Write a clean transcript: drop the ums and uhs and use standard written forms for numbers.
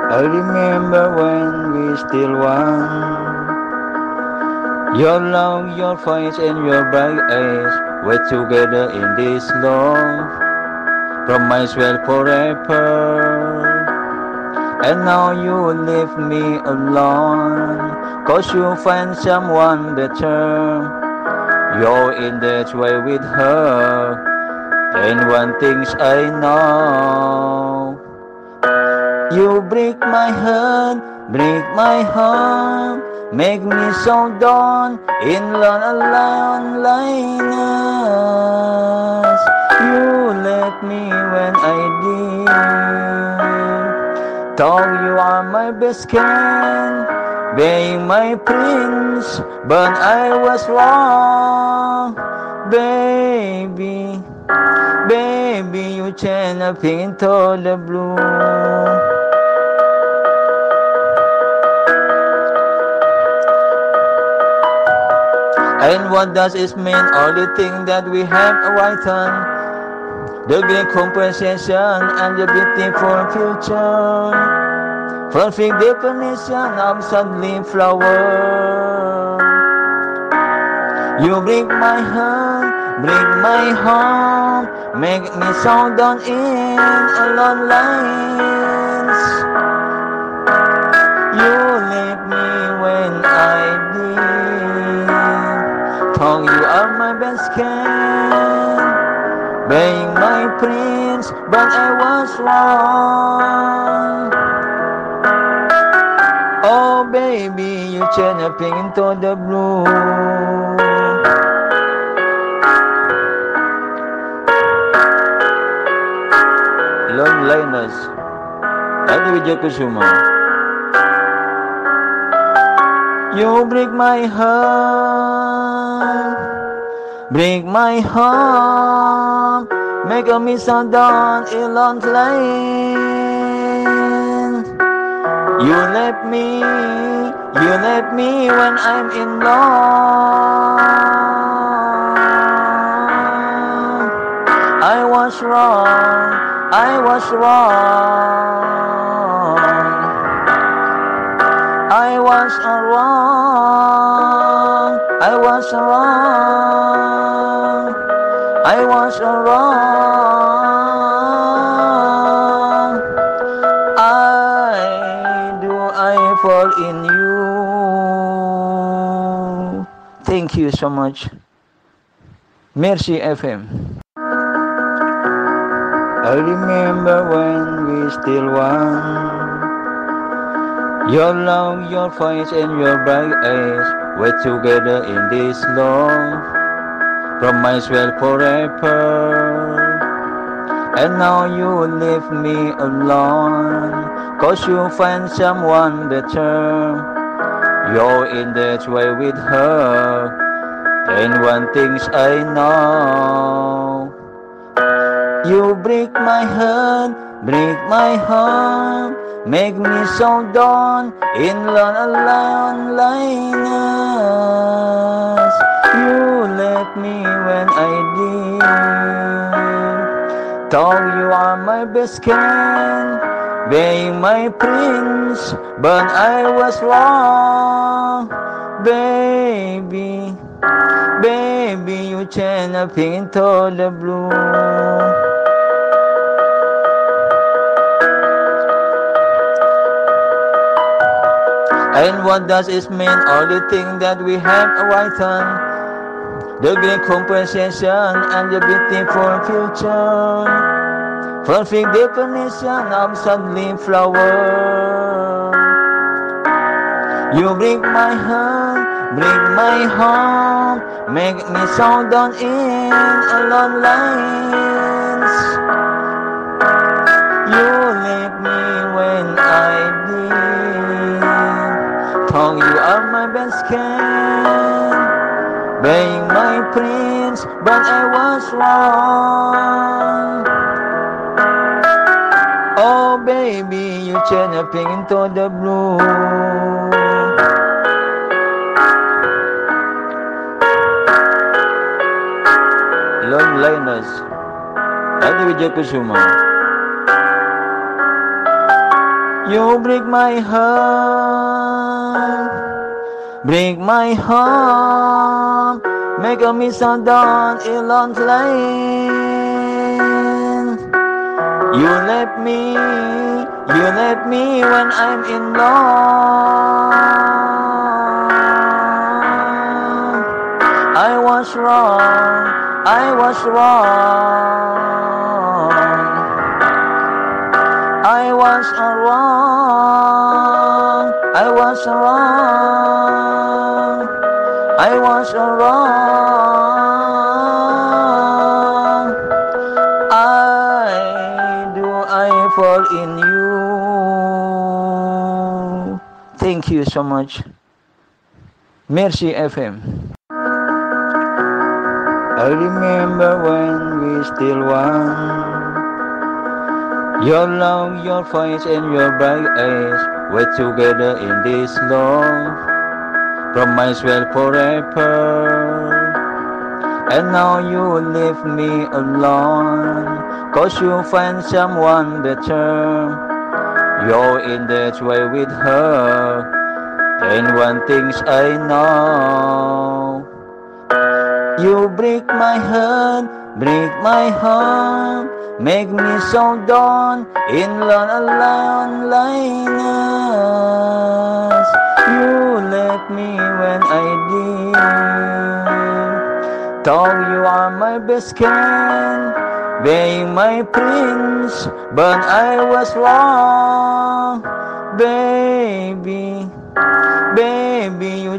I remember when we still one. Your love, your face, and your bright eyes were together in this love. Promise well forever. And now you leave me alone, 'cause you find someone better. You're in that way with her. And one thing's I know. You break my heart, break my heart, make me so down in loneliness. You left me when I did. Thought you are my best friend, being my prince, but I was wrong, baby. Baby, you change a pink into the blue. And what does it mean? All the things that we have written, the great compensation and the beautiful future, perfect definition of sadly flower. You break my heart, make me so down in alone lines. You leave me when I did. Thought you are my best friend, being my prince, but I was wrong. Oh baby, you change a pink into the blue. Loneliness. Adi Vijay Kusuma. You break my heart, make me so down in long lane. You left me when I'm in love. I was wrong. I was wrong. I was wrong. I was wrong. I was wrong. I fall in you. Thank you so much. Merci FM. I remember when we still one. Your love, your face, and your bright eyes were together in this love. Promise well forever. And now you leave me alone, 'cause you find someone better. You're in that way with her. And one thing's I know. You break my heart, make me so down in loneliness. You left me when I did. Thought you are my best friend, being my prince, but I was wrong, baby. Baby, you change a pink into the blue. And what does it mean? All the things that we have written, the great compensation and the beautiful future, perfect definition of sadly flower. You break my heart, make me so down in alone lines. You leave me when I did. Thought you are my best friend, being my prince, but I was wrong. Oh baby, you change a pink into the blue. Loneliness. Adi Vijay Kusuma. You break my heart, break my heart, make a miss on down Elon Lane. You left me when I'm in love. I was wrong, I was wrong, I was wrong, I was wrong, I was wrong. I fall in you. Thank you so much. Merci FM. I remember when we still one. Your love, your voice, and your bright eyes were together in this love. Promise well forever. And now you leave me alone, 'cause you find someone better. You're in that way with her, and one thing's I know. You break my heart, make me so down in loneliness. You left me when I did. Thought you are my best friend, being my prince, but I was wrong, baby, you